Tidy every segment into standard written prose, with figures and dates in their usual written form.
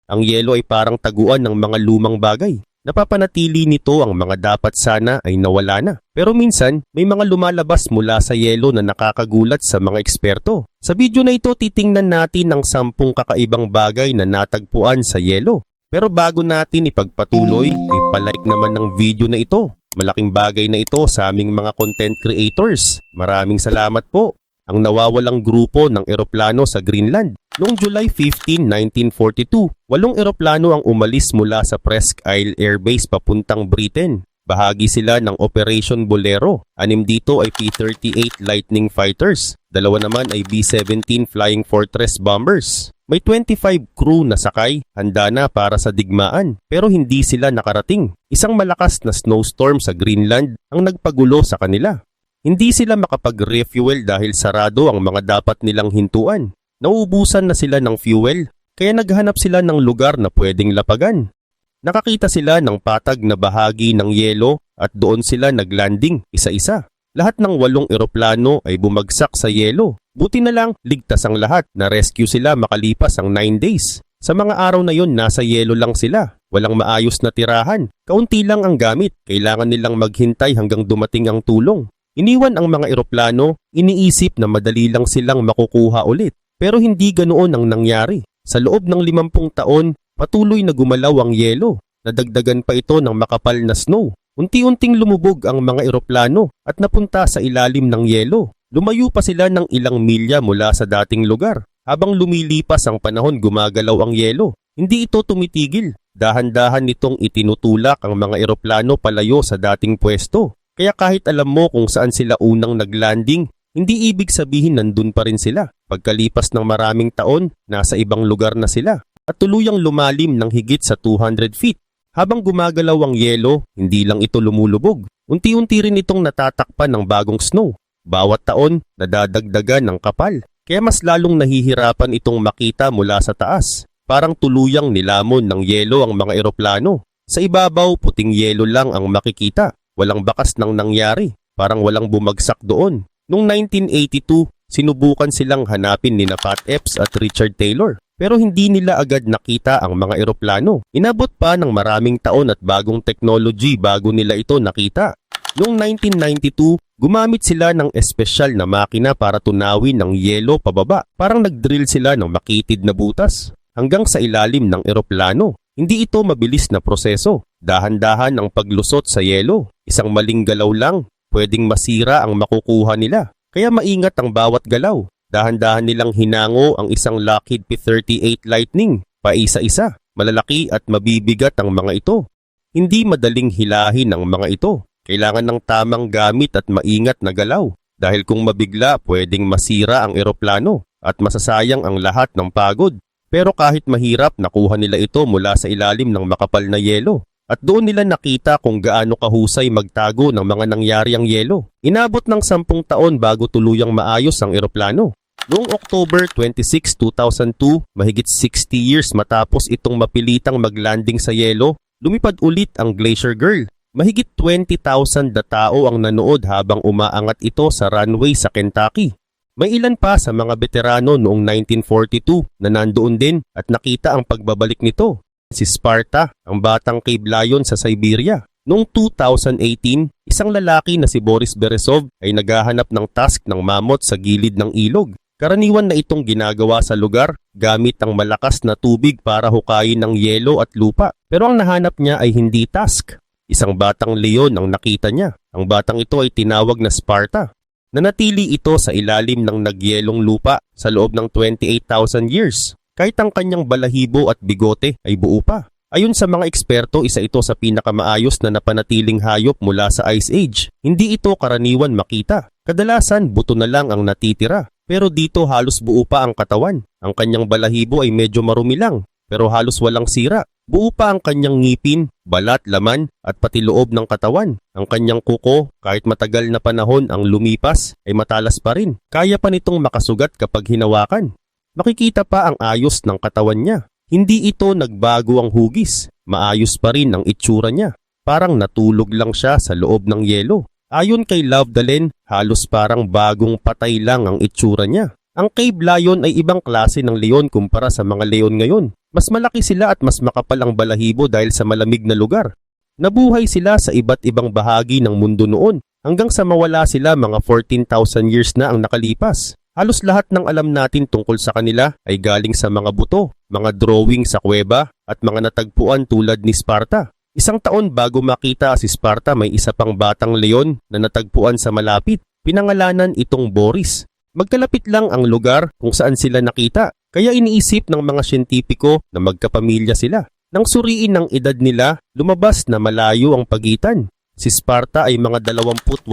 Ang yelo ay parang taguan ng mga lumang bagay. Napapanatili nito ang mga dapat sana ay nawala na. Pero minsan, may mga lumalabas mula sa yelo na nakakagulat sa mga eksperto. Sa video na ito, titingnan natin ang 10 kakaibang bagay na natagpuan sa yelo. Pero bago natin ipagpatuloy, ay palike naman ng video na ito. Malaking bagay na ito sa aming mga content creators. Maraming salamat po. Ang nawawalang grupo ng eroplano sa Greenland. Noong July 15, 1942, 8 eroplano ang umalis mula sa Presque Isle Air Base papuntang Britain. Bahagi sila ng Operation Bolero. 6 dito ay P-38 Lightning Fighters. 2 naman ay B-17 Flying Fortress Bombers. May 25 crew na sakay, handa na para sa digmaan, pero hindi sila nakarating. Isang malakas na snowstorm sa Greenland ang nagpagulo sa kanila. Hindi sila makapag-refuel dahil sarado ang mga dapat nilang hintuan. Nauubusan na sila ng fuel, kaya naghanap sila ng lugar na pwedeng lapagan. Nakakita sila ng patag na bahagi ng yelo at doon sila naglanding isa-isa. Lahat ng 8 eroplano ay bumagsak sa yelo. Buti na lang, ligtas ang lahat. Na-rescue sila makalipas ang 9 days. Sa mga araw na yon, nasa yelo lang sila. Walang maayos na tirahan. Kaunti lang ang gamit. Kailangan nilang maghintay hanggang dumating ang tulong. Iniwan ang mga eroplano, iniisip na madali lang silang makukuha ulit. Pero hindi ganoon ang nangyari. Sa loob ng 50 taon, patuloy na gumalaw ang yelo. Nadagdagan pa ito ng makapal na snow. Unti-unting lumubog ang mga eroplano at napunta sa ilalim ng yelo. Lumayo pa sila ng ilang milya mula sa dating lugar. Habang lumilipas ang panahon, gumagalaw ang yelo. Hindi ito tumitigil. Dahan-dahan nitong itinutulak ang mga eroplano palayo sa dating pwesto. Kaya kahit alam mo kung saan sila unang naglanding, hindi ibig sabihin nandun pa rin sila. Pagkalipas ng maraming taon, nasa ibang lugar na sila at tuluyang lumalim ng higit sa 200 feet. Habang gumagalaw ang yelo, hindi lang ito lumulubog. Unti-unti rin itong natatakpan ng bagong snow. Bawat taon, nadadagdagan ng kapal. Kaya mas lalong nahihirapan itong makita mula sa taas. Parang tuluyang nilamon ng yelo ang mga eroplano. Sa ibabaw, puting yelo lang ang makikita. Walang bakas nang nangyari, parang walang bumagsak doon. Noong 1982, sinubukan silang hanapin ni Pat Epps at Richard Taylor, pero hindi nila agad nakita ang mga eroplano. Inabot pa ng maraming taon at bagong technology bago nila ito nakita. Noong 1992, gumamit sila ng espesyal na makina para tunawin ng yelo pababa. Parang nagdrill sila ng makitid na butas hanggang sa ilalim ng eroplano. Hindi ito mabilis na proseso. Dahan-dahan ang paglusot sa yelo. Isang maling galaw lang, pwedeng masira ang makukuha nila. Kaya maingat ang bawat galaw. Dahan-dahan nilang hinango ang isang Lockheed P-38 Lightning. Paisa-isa, malalaki at mabibigat ang mga ito. Hindi madaling hilahin ang mga ito. Kailangan ng tamang gamit at maingat na galaw. Dahil kung mabigla, pwedeng masira ang eroplano at masasayang ang lahat ng pagod. Pero kahit mahirap, nakuha nila ito mula sa ilalim ng makapal na yelo. At doon nila nakita kung gaano kahusay magtago ng mga nangyari ang yelo. Inabot ng 10 taon bago tuluyang maayos ang eroplano. Noong October 26, 2002, mahigit 60 years matapos itong mapilitang maglanding sa yelo, lumipad ulit ang Glacier Girl. Mahigit 20,000 na tao ang nanood habang umaangat ito sa runway sa Kentucky. May ilan pa sa mga veterano noong 1942 na nandoon din at nakita ang pagbabalik nito. Si Sparta, ang batang cave lion sa Siberia. Noong 2018, isang lalaki na si Boris Berezov ay naghahanap ng tusk ng mammoth sa gilid ng ilog. Karaniwan na itong ginagawa sa lugar gamit ang malakas na tubig para hukayin ng yelo at lupa. Pero ang nahanap niya ay hindi tusk. Isang batang leon ang nakita niya. Ang batang ito ay tinawag na Sparta. Nanatili ito sa ilalim ng nagyelong lupa sa loob ng 28,000 years. Kahit ang kanyang balahibo at bigote ay buo pa. Ayon sa mga eksperto, isa ito sa pinakamaayos na napanatiling hayop mula sa Ice Age. Hindi ito karaniwan makita. Kadalasan, buto na lang ang natitira. Pero dito halos buo pa ang katawan. Ang kanyang balahibo ay medyo marumi lang, pero halos walang sira. Buo pa ang kanyang ngipin, balat, laman at pati loob ng katawan. Ang kanyang kuko, kahit matagal na panahon ang lumipas, ay matalas pa rin. Kaya pa nitong makasugat kapag hinawakan. Makikita pa ang ayos ng katawan niya. Hindi ito nagbago ang hugis. Maayos pa rin ang itsura niya. Parang natulog lang siya sa loob ng yelo. Ayon kay Love Dalen, halos parang bagong patay lang ang itsura niya. Ang cave lion ay ibang klase ng leon kumpara sa mga leon ngayon. Mas malaki sila at mas makapal ang balahibo dahil sa malamig na lugar. Nabuhay sila sa iba't ibang bahagi ng mundo noon hanggang sa mawala sila mga 14,000 years na ang nakalipas. Halos lahat ng alam natin tungkol sa kanila ay galing sa mga buto, mga drawing sa kuweba at mga natagpuan tulad ni Sparta. Isang taon bago makita si Sparta may isa pang batang leon na natagpuan sa malapit. Pinangalanan itong Boris. Magkalapit lang ang lugar kung saan sila nakita, kaya iniisip ng mga siyentipiko na magkapamilya sila. Nang suriin ng edad nila, lumabas na malayo ang pagitan. Si Sparta ay mga 28,000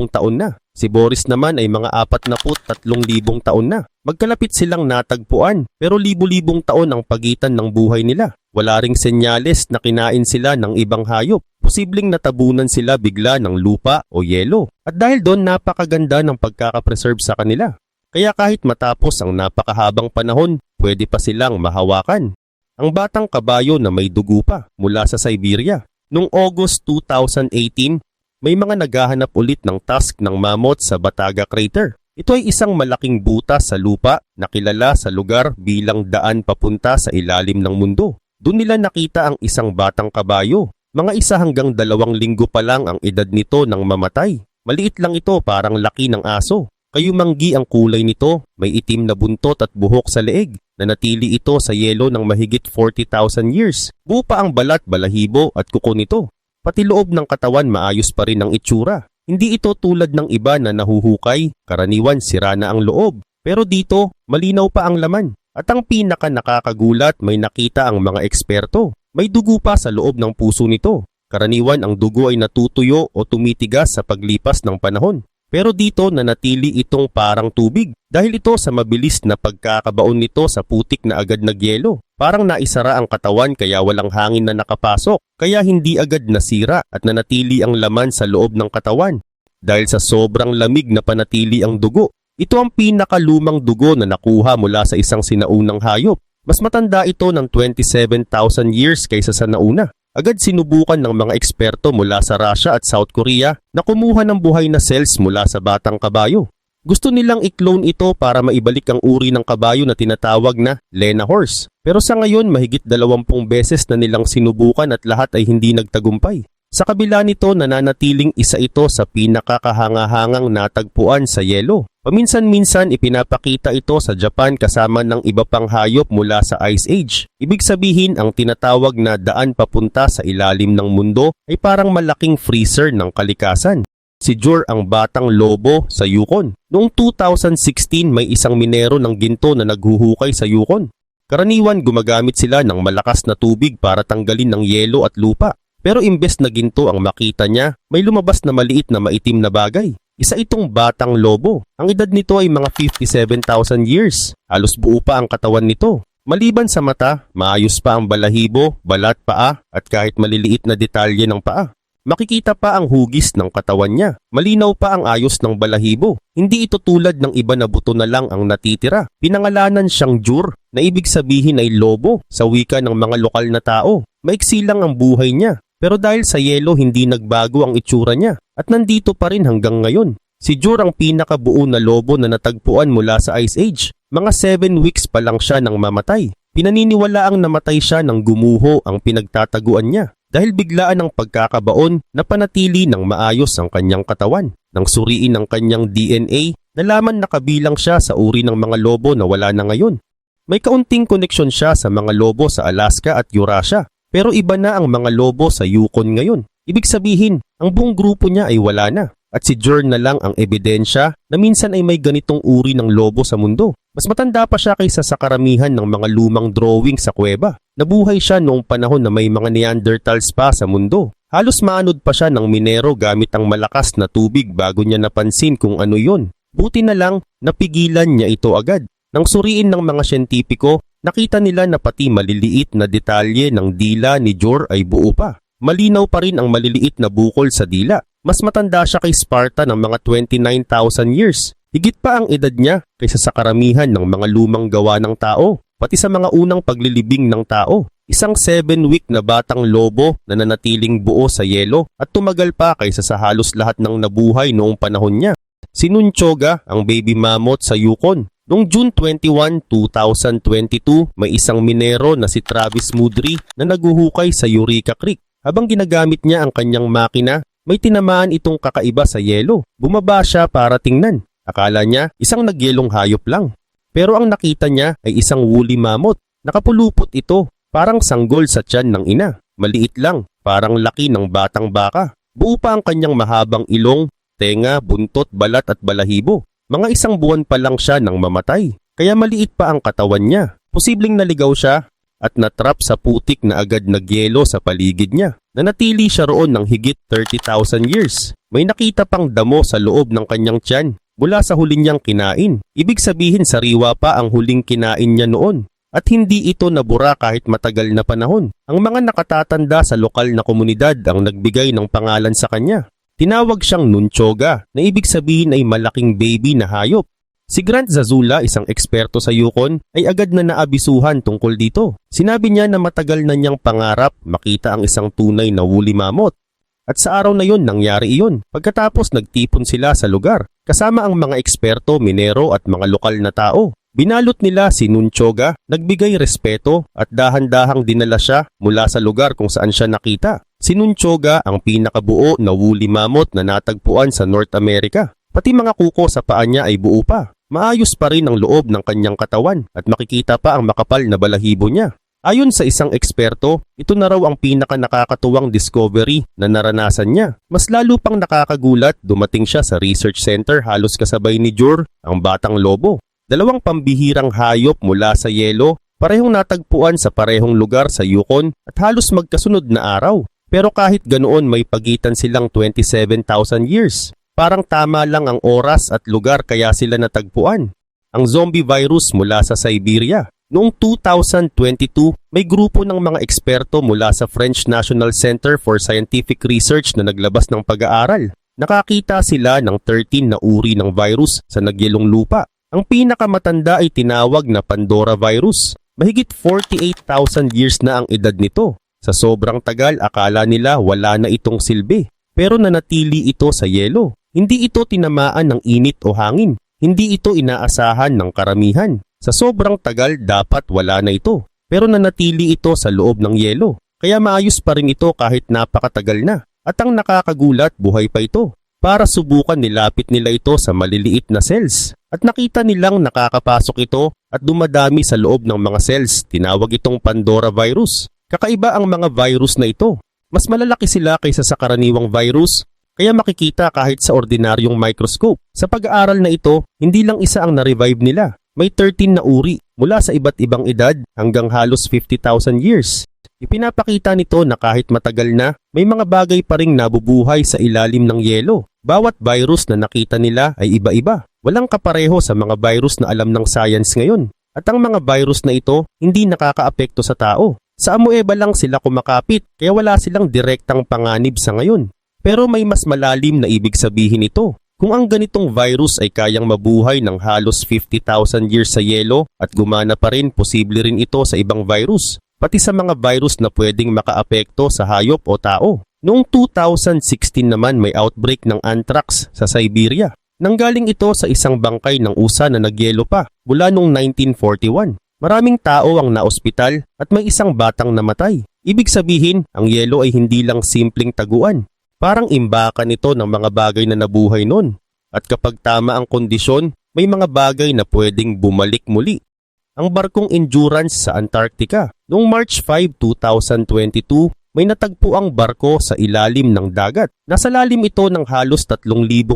taon na. Si Boris naman ay mga 43,000 taon na. Magkalapit silang natagpuan pero libu-libong taon ang pagitan ng buhay nila. Wala ring senyales na kinain sila ng ibang hayop. Posibleng natabunan sila bigla ng lupa o yelo. At dahil doon napakaganda ng pagkakapreserve sa kanila. Kaya kahit matapos ang napakahabang panahon, pwede pa silang mahawakan. Ang batang kabayo na may dugo pa mula sa Siberia. Noong August 2018, may mga naghahanap ulit ng tusk ng mammoth sa Bataga Crater. Ito ay isang malaking butas sa lupa na kilala sa lugar bilang daan papunta sa ilalim ng mundo. Doon nila nakita ang isang batang kabayo. Mga 1 hanggang 2 linggo pa lang ang edad nito nang mamatay. Maliit lang ito, parang laki ng aso. Kayumanggi ang kulay nito, may itim na buntot at buhok sa leeg. Nanatili ito sa yelo ng mahigit 40,000 years. Buo pa ang balat, balahibo at kuko nito. Pati loob ng katawan maayos pa rin ang itsura. Hindi ito tulad ng iba na nahuhukay, karaniwan sira na ang loob. Pero dito, malinaw pa ang laman. At ang pinaka nakakagulat, may nakita ang mga eksperto. May dugo pa sa loob ng puso nito. Karaniwan ang dugo ay natutuyo o tumitigas sa paglipas ng panahon. Pero dito nanatili itong parang tubig dahil ito sa mabilis na pagkakabaon nito sa putik na agad nagyelo. Parang naisara ang katawan kaya walang hangin na nakapasok, kaya hindi agad nasira at nanatili ang laman sa loob ng katawan. Dahil sa sobrang lamig na panatili ang dugo, ito ang pinakalumang dugo na nakuha mula sa isang sinaunang hayop. Mas matanda ito ng 27,000 years kaysa sa nauna. Agad sinubukan ng mga eksperto mula sa Russia at South Korea na kumuha ng buhay na cells mula sa batang kabayo. Gusto nilang i-clone ito para maibalik ang uri ng kabayo na tinatawag na Lena horse. Pero sa ngayon mahigit 20 beses na nilang sinubukan at lahat ay hindi nagtagumpay. Sa kabila nito nananatiling isa ito sa pinakakahangahangang natagpuan sa yelo. Paminsan-minsan ipinapakita ito sa Japan kasama ng iba pang hayop mula sa Ice Age. Ibig sabihin ang tinatawag na daan papunta sa ilalim ng mundo ay parang malaking freezer ng kalikasan. Si Jor ang batang lobo sa Yukon. Noong 2016 may isang minero ng ginto na naghuhukay sa Yukon. Karaniwan gumagamit sila ng malakas na tubig para tanggalin ng yelo at lupa. Pero imbes na ginto ang makita niya, may lumabas na maliit na maitim na bagay. Isa itong batang lobo. Ang edad nito ay mga 57,000 years. Halos buo pa ang katawan nito. Maliban sa mata, maayos pa ang balahibo, balat, paa at kahit maliliit na detalye ng paa. Makikita pa ang hugis ng katawan niya. Malinaw pa ang ayos ng balahibo. Hindi ito tulad ng iba na buto na lang ang natitira. Pinangalanan siyang Jur na ibig sabihin ay lobo sa wika ng mga lokal na tao. Maiksi lang ang buhay niya. Pero dahil sa yelo hindi nagbago ang itsura niya at nandito pa rin hanggang ngayon. Si Jur ang pinakabuo na lobo na natagpuan mula sa Ice Age. Mga 7 weeks pa lang siya nang mamatay. Pinaniniwalaang namatay siya nang gumuho ang pinagtataguan niya. Dahil biglaan ang pagkakabaon na panatili ng maayos ang kanyang katawan. Nang suriin ang kanyang DNA, nalaman na kabilang siya sa uri ng mga lobo na wala na ngayon. May kaunting koneksyon siya sa mga lobo sa Alaska at Eurasia. Pero iba na ang mga lobo sa Yukon ngayon. Ibig sabihin, ang buong grupo niya ay wala na. At si Jor na lang ang ebidensya na minsan ay may ganitong uri ng lobo sa mundo. Mas matanda pa siya kaysa sa karamihan ng mga lumang drawing sa kuweba. Nabuhay siya noong panahon na may mga Neanderthals pa sa mundo. Halos maanod pa siya ng minero gamit ang malakas na tubig bago niya napansin kung ano yon. Buti na lang, napigilan niya ito agad. Nang suriin ng mga siyentipiko, nakita nila na pati maliliit na detalye ng dila ni Jor ay buo pa. Malinaw pa rin ang maliliit na bukol sa dila. Mas matanda siya kay Sparta ng mga 29,000 years. Higit pa ang edad niya kaysa sa karamihan ng mga lumang gawa ng tao, pati sa mga unang paglilibing ng tao. Isang 7-week na batang lobo na nanatiling buo sa yelo at tumagal pa kaysa sa halos lahat ng nabuhay noong panahon niya. Si Nunchoga, ang baby mammoth sa Yukon. Noong June 21, 2022, may isang minero na si Travis Mudry na naguhukay sa Eureka Creek. Habang ginagamit niya ang kanyang makina, may tinamaan itong kakaiba sa yelo. Bumaba siya para tingnan. Akala niya isang nagyelong hayop lang. Pero ang nakita niya ay isang woolly mammoth. Nakapulupot ito, parang sanggol sa tiyan ng ina. Maliit lang, parang laki ng batang baka. Buo pa ang kanyang mahabang ilong, tenga, buntot, balat at balahibo. Mga isang buwan pa lang siya nang mamatay, kaya maliit pa ang katawan niya. Posibleng naligaw siya at natrap sa putik na agad nagyelo sa paligid niya. Nanatili siya roon ng higit 30,000 years. May nakita pang damo sa loob ng kanyang tiyan mula sa huli niyang kinain. Ibig sabihin sariwa pa ang huling kinain niya noon. At hindi ito nabura kahit matagal na panahon. Ang mga nakatatanda sa lokal na komunidad ang nagbigay ng pangalan sa kanya. Tinawag siyang Nunchoga na ibig sabihin ay malaking baby na hayop. Si Grant Zazula, isang eksperto sa Yukon, ay agad na naabisuhan tungkol dito. Sinabi niya na matagal na niyang pangarap makita ang isang tunay na woolly mammoth. At sa araw na yon nangyari iyon. Pagkatapos nagtipon sila sa lugar, kasama ang mga eksperto, minero at mga lokal na tao. Binalot nila si Nunchoga, nagbigay respeto at dahan-dahang dinala siya mula sa lugar kung saan siya nakita. Si Nunchoga ang pinakabuo na woolly mammoth na natagpuan sa North America. Pati mga kuko sa paa niya ay buo pa. Maayos pa rin ang loob ng kanyang katawan at makikita pa ang makapal na balahibo niya. Ayon sa isang eksperto, ito na raw ang pinaka-nakakatuwang discovery na naranasan niya. Mas lalo pang nakakagulat, dumating siya sa research center halos kasabay ni Jor, ang batang lobo. Dalawang pambihirang hayop mula sa yelo, parehong natagpuan sa parehong lugar sa Yukon at halos magkasunod na araw. Pero kahit ganoon may pagitan silang 27,000 years. Parang tama lang ang oras at lugar kaya sila natagpuan. Ang zombie virus mula sa Siberia. Noong 2022, may grupo ng mga eksperto mula sa French National Center for Scientific Research na naglabas ng pag-aaral. Nakakita sila ng 13 na uri ng virus sa nagyelong lupa. Ang pinakamatanda ay tinawag na Pandora virus. Mahigit 48,000 years na ang edad nito. Sa sobrang tagal, akala nila wala na itong silbi. Pero nanatili ito sa yelo. Hindi ito tinamaan ng init o hangin. Hindi ito inaasahan ng karamihan. Sa sobrang tagal, dapat wala na ito. Pero nanatili ito sa loob ng yelo. Kaya maayos pa rin ito kahit napakatagal na. At ang nakakagulat, buhay pa ito. Para subukan nilapit nila ito sa maliliit na cells. At nakita nilang nakakapasok ito at dumadami sa loob ng mga cells. Tinawag itong Pandora virus. Kakaiba ang mga virus na ito. Mas malalaki sila kaysa sa karaniwang virus, kaya makikita kahit sa ordinaryong microscope. Sa pag-aaral na ito, hindi lang isa ang na-revive nila. May 13 na uri mula sa iba't ibang edad hanggang halos 50,000 years. Ipinapakita nito na kahit matagal na, may mga bagay pa ring nabubuhay sa ilalim ng yelo. Bawat virus na nakita nila ay iba-iba. Walang kapareho sa mga virus na alam ng science ngayon. At ang mga virus na ito, hindi nakakaapekto sa tao. Sa amoeba lang sila kumakapit, kaya wala silang direktang panganib sa ngayon. Pero may mas malalim na ibig sabihin ito. Kung ang ganitong virus ay kayang mabuhay ng halos 50,000 years sa yelo at gumana pa rin, posible rin ito sa ibang virus. Pati sa mga virus na pwedeng makaapekto sa hayop o tao. Noong 2016 naman may outbreak ng anthrax sa Siberia. Nanggaling ito sa isang bangkay ng usa na nagyelo pa mula noong 1941. Maraming tao ang naospital at may isang batang namatay. Ibig sabihin, ang yelo ay hindi lang simpleng taguan. Parang imbakan ito ng mga bagay na nabuhay noon. At kapag tama ang kondisyon, may mga bagay na pwedeng bumalik muli. Ang barkong Endurance sa Antarctica. Noong March 5, 2022, may natagpo ang barko sa ilalim ng dagat. Nasa lalim ito ng halos 3,000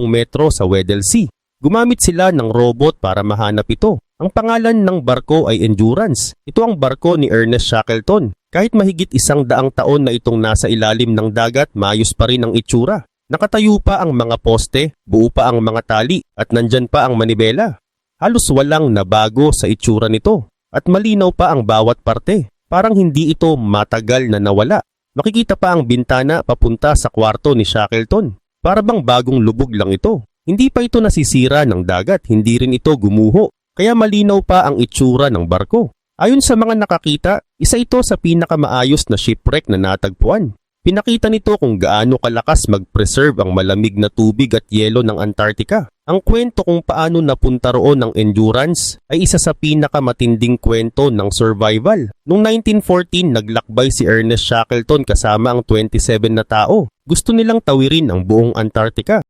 metro sa Weddell Sea. Gumamit sila ng robot para mahanap ito. Ang pangalan ng barko ay Endurance. Ito ang barko ni Ernest Shackleton. Kahit mahigit 100 taon na itong nasa ilalim ng dagat, maayos pa rin ang itsura. Nakatayo pa ang mga poste, buo pa ang mga tali, at nandyan pa ang manibela. Halos walang nabago sa itsura nito. At malinaw pa ang bawat parte. Parang hindi ito matagal na nawala. Makikita pa ang bintana papunta sa kwarto ni Shackleton. Para bang bagong lubog lang ito. Hindi pa ito nasisira ng dagat, hindi rin ito gumuho. Kaya malinaw pa ang itsura ng barko. Ayon sa mga nakakita, isa ito sa pinakamaayos na shipwreck na natagpuan. Pinakita nito kung gaano kalakas mag-preserve ang malamig na tubig at yelo ng Antarctica. Ang kwento kung paano napunta roon ang Endurance ay isa sa pinakamatinding kwento ng survival. Noong 1914, naglakbay si Ernest Shackleton kasama ang 27 na tao. Gusto nilang tawirin ang buong Antarctica.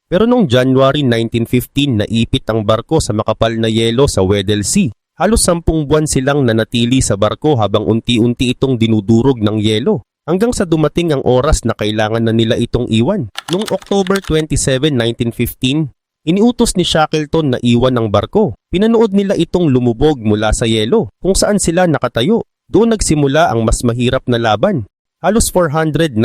Pero noong January 1915, naipit ang barko sa makapal na yelo sa Weddell Sea. Halos 10 buwan silang nanatili sa barko habang unti-unti itong dinudurog ng yelo. Hanggang sa dumating ang oras na kailangan na nila itong iwan. Noong October 27, 1915, iniutos ni Shackleton na iwan ang barko. Pinanood nila itong lumubog mula sa yelo kung saan sila nakatayo. Doon nagsimula ang mas mahirap na laban. Halos 497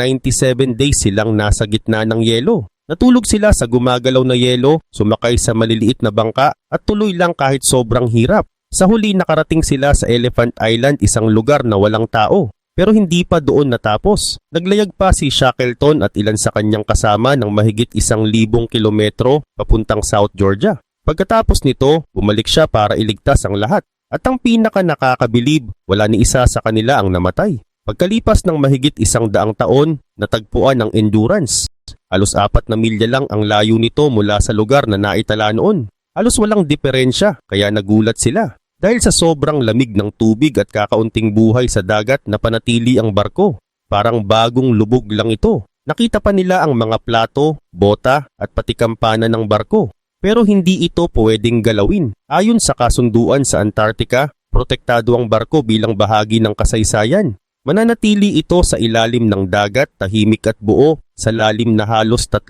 days silang nasa gitna ng yelo. Natulog sila sa gumagalaw na yelo, sumakay sa maliliit na bangka at tuloy lang kahit sobrang hirap. Sa huli nakarating sila sa Elephant Island, isang lugar na walang tao. Pero hindi pa doon natapos. Naglayag pa si Shackleton at ilan sa kanyang kasama ng mahigit 1,000 kilometro papuntang South Georgia. Pagkatapos nito, bumalik siya para iligtas ang lahat. At ang pinaka nakakabilib, wala ni isa sa kanila ang namatay. Pagkalipas ng mahigit 100 taon, natagpuan ang Endurance. Halos 4 na milya lang ang layo nito mula sa lugar na naitala noon. Halos walang diferensya, kaya nagulat sila. Dahil sa sobrang lamig ng tubig at kakaunting buhay sa dagat, napanatili ang barko. Parang bagong lubog lang ito. Nakita pa nila ang mga plato, bota at pati kampana ng barko. Pero hindi ito pwedeng galawin. Ayon sa kasunduan sa Antarctica, protektado ang barko bilang bahagi ng kasaysayan. Mananatili ito sa ilalim ng dagat, tahimik at buo, sa lalim na halos 3,000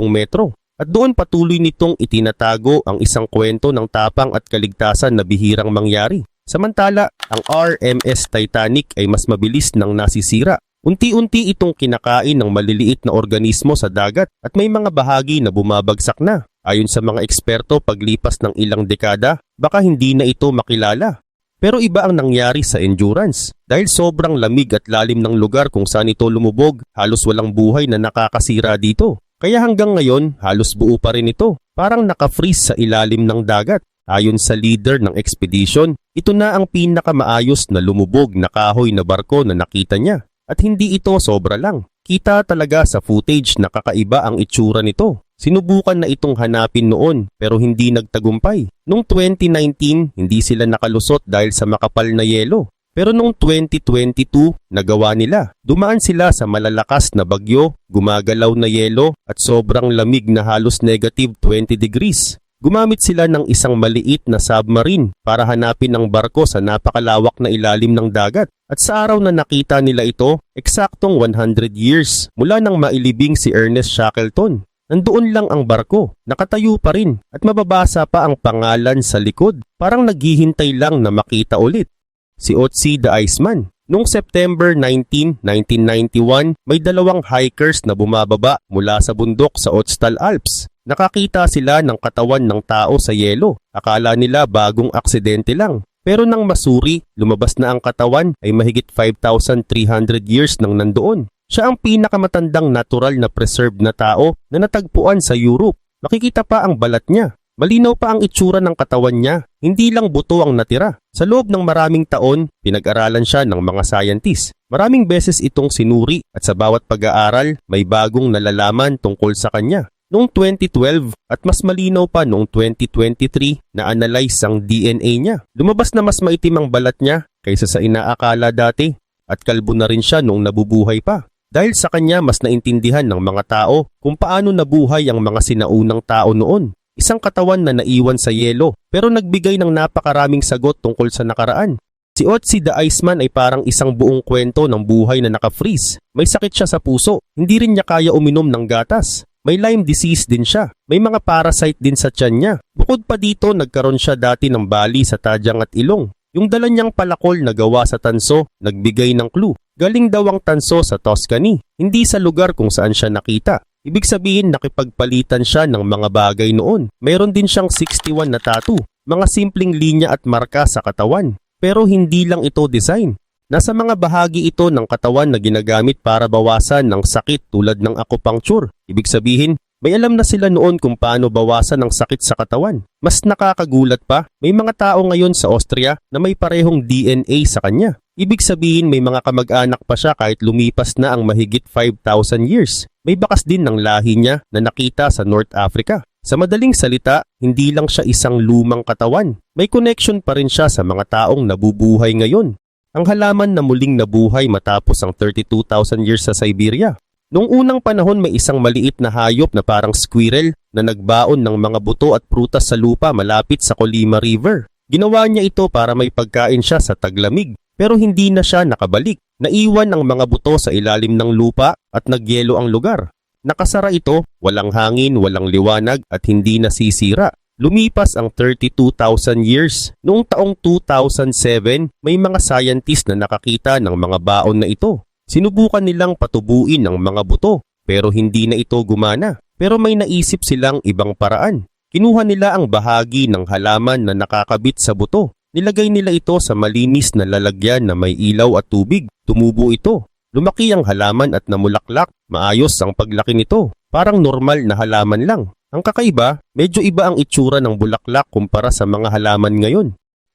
metro. At doon patuloy nitong itinatago ang isang kwento ng tapang at kaligtasan na bihirang mangyari. Samantala, ang RMS Titanic ay mas mabilis nang nasisira. Unti-unti itong kinakain ng maliliit na organismo sa dagat at may mga bahagi na bumabagsak na. Ayon sa mga eksperto, paglipas ng ilang dekada, baka hindi na ito makilala. Pero iba ang nangyari sa Endurance. Dahil sobrang lamig at lalim ng lugar kung saan ito lumubog, halos walang buhay na nakakasira dito. Kaya hanggang ngayon, halos buo pa rin ito. Parang naka-freeze sa ilalim ng dagat. Ayon sa leader ng expedition, ito na ang pinakamaayos na lumubog na kahoy na barko na nakita niya. At hindi ito sobra lang. Kita talaga sa footage na kakaiba ang itsura nito. Sinubukan na itong hanapin noon pero hindi nagtagumpay. Noong 2019, hindi sila nakalusot dahil sa makapal na yelo. Pero noong 2022, nagawa nila. Dumaan sila sa malalakas na bagyo, gumagalaw na yelo at sobrang lamig na halos negative 20 degrees. Gumamit sila ng isang maliit na submarine para hanapin ang barko sa napakalawak na ilalim ng dagat. At sa araw na nakita nila ito, eksaktong 100 years mula nang mailibing si Ernest Shackleton. Nandoon lang ang barko, nakatayo pa rin at mababasa pa ang pangalan sa likod. Parang naghihintay lang na makita ulit. Si Otzi the Iceman. Noong September 19, 1991, may 2 hikers na bumababa mula sa bundok sa Ötztal Alps. Nakakita sila ng katawan ng tao sa yelo. Akala nila bagong aksidente lang. Pero nang masuri, lumabas na ang katawan ay mahigit 5,300 years nang nandoon. Siya ang pinakamatandang natural na preserved na tao na natagpuan sa Europe. Makikita pa ang balat niya. Malinaw pa ang itsura ng katawan niya, hindi lang buto ang natira. Sa loob ng maraming taon, pinag-aralan siya ng mga scientist. Maraming beses itong sinuri at sa bawat pag-aaral, may bagong nalalaman tungkol sa kanya. Noong 2012 at mas malinaw pa noong 2023, na-analyze ang DNA niya. Lumabas na mas maitim ang balat niya kaysa sa inaakala dati at kalbo na rin siya noong nabubuhay pa. Dahil sa kanya, mas naintindihan ng mga tao kung paano nabuhay ang mga sinaunang tao noon. Isang katawan na naiwan sa yelo pero nagbigay ng napakaraming sagot tungkol sa nakaraan. Si Otzi the Iceman ay parang isang buong kwento ng buhay na naka-freeze. May sakit siya sa puso, hindi rin niya kaya uminom ng gatas. May Lyme disease din siya, may mga parasite din sa tiyan niya. Bukod pa dito, nagkaroon siya dati ng bali sa tadyang at ilong. Yung dala niyang palakol na gawa sa tanso, nagbigay ng clue. Galing daw ang tanso sa Tuscany, hindi sa lugar kung saan siya nakita. Ibig sabihin nakipagpalitan siya ng mga bagay noon. Mayroon din siyang 61 na tattoo, mga simpleng linya at marka sa katawan. Pero hindi lang ito design. Nasa mga bahagi ito ng katawan na ginagamit para bawasan ng sakit tulad ng acupuncture. Ibig sabihin, may alam na sila noon kung paano bawasan ng sakit sa katawan. Mas nakakagulat pa, may mga tao ngayon sa Austria na may parehong DNA sa kanya. Ibig sabihin may mga kamag-anak pa siya kahit lumipas na ang mahigit 5,000 years. May bakas din ng lahi niya na nakita sa North Africa. Sa madaling salita, hindi lang siya isang lumang katawan. May connection pa rin siya sa mga taong nabubuhay ngayon. Ang halaman na muling nabuhay matapos ang 32,000 years sa Siberia. Noong unang panahon may isang maliit na hayop na parang squirrel na nagbaon ng mga buto at prutas sa lupa malapit sa Colima River. Ginawa niya ito para may pagkain siya sa taglamig. Pero hindi na siya nakabalik. Naiwan ang mga buto sa ilalim ng lupa at nagyelo ang lugar. Nakasara ito, walang hangin, walang liwanag at hindi nasisira. Lumipas ang 32,000 years. Noong taong 2007, may mga scientist na nakakita ng mga baon na ito. Sinubukan nilang patubuin ang mga buto, pero hindi na ito gumana. Pero may naisip silang ibang paraan. Kinuha nila ang bahagi ng halaman na nakakabit sa buto. Nilagay nila ito sa malinis na lalagyan na may ilaw at tubig. Tumubo ito. Lumaki ang halaman at namulaklak. Maayos ang paglaki nito. Parang normal na halaman lang. Ang kakaiba, medyo iba ang itsura ng bulaklak kumpara sa mga halaman ngayon.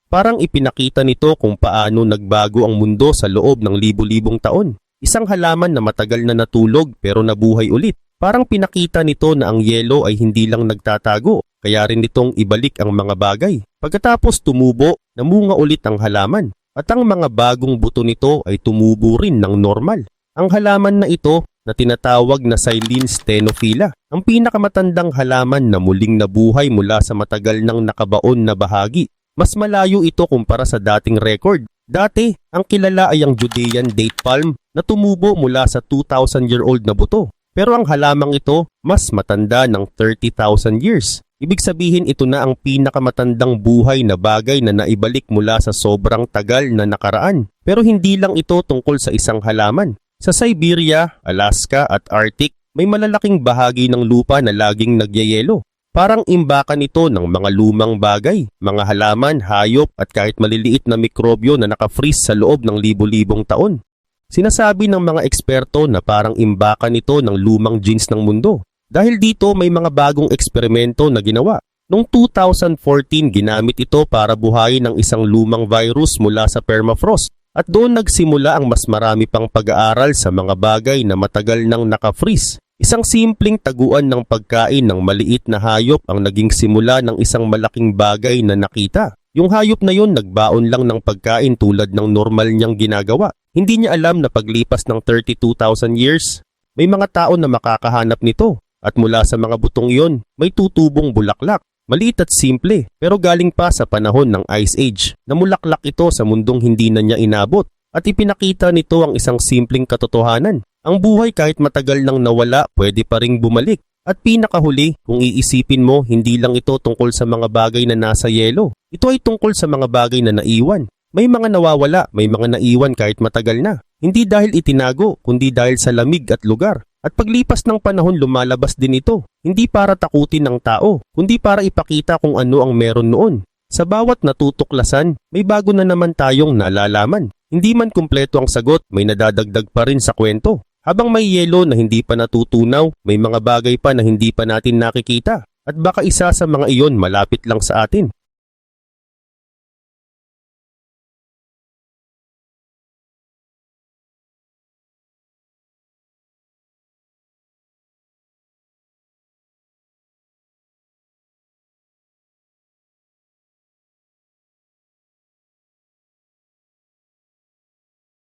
Parang ipinakita nito kung paano nagbago ang mundo sa loob ng libu-libong taon. Isang halaman na matagal na natulog pero nabuhay ulit. Parang pinakita nito na ang yelo ay hindi lang nagtatago, kaya rin nitong ibalik ang mga bagay. Pagkatapos tumubo, namunga ulit ang halaman. At ang mga bagong buto nito ay tumubo rin ng normal. Ang halaman na ito na tinatawag na Silene stenophila, ang pinakamatandang halaman na muling nabuhay mula sa matagal nang nakabaon na bahagi. Mas malayo ito kumpara sa dating record. Dati, ang kilala ay ang Judean date palm na tumubo mula sa 2,000-year-old na buto. Pero ang halamang ito, mas matanda ng 30,000 years. Ibig sabihin ito na ang pinakamatandang buhay na bagay na naibalik mula sa sobrang tagal na nakaraan. Pero hindi lang ito tungkol sa isang halaman. Sa Siberia, Alaska at Arctic, may malalaking bahagi ng lupa na laging nagyayelo. Parang imbakan ito ng mga lumang bagay, mga halaman, hayop at kahit maliliit na mikrobyo na naka-freeze sa loob ng libu-libong taon. Sinasabi ng mga eksperto na parang imbakan ito ng lumang genes ng mundo. Dahil dito may mga bagong eksperimento na ginawa. Noong 2014 ginamit ito para buhayin ang isang lumang virus mula sa permafrost. At doon nagsimula ang mas marami pang pag-aaral sa mga bagay na matagal nang naka-freeze. Isang simpleng taguan ng pagkain ng maliit na hayop ang naging simula ng isang malaking bagay na nakita. Yung hayop na yon nagbaon lang ng pagkain tulad ng normal niyang ginagawa. Hindi niya alam na paglipas ng 32,000 years, may mga tao na makakahanap nito. At mula sa mga butong iyon, may tutubong bulaklak. Maliit at simple, pero galing pa sa panahon ng Ice Age. Namulaklak ito sa mundong hindi na niya inabot. At ipinakita nito ang isang simpleng katotohanan. Ang buhay kahit matagal nang nawala, pwede pa ring bumalik. At pinakahuli, kung iisipin mo, hindi lang ito tungkol sa mga bagay na nasa yelo. Ito ay tungkol sa mga bagay na naiwan. May mga nawawala, may mga naiwan kahit matagal na. Hindi dahil itinago, kundi dahil sa lamig at lugar. At paglipas ng panahon lumalabas din ito. Hindi para takutin ng tao, kundi para ipakita kung ano ang meron noon. Sa bawat natutuklasan, may bago na naman tayong nalalaman. Hindi man kumpleto ang sagot, may nadadagdag pa rin sa kwento. Habang may yelo na hindi pa natutunaw, may mga bagay pa na hindi pa natin nakikita. At baka isa sa mga iyon malapit lang sa atin.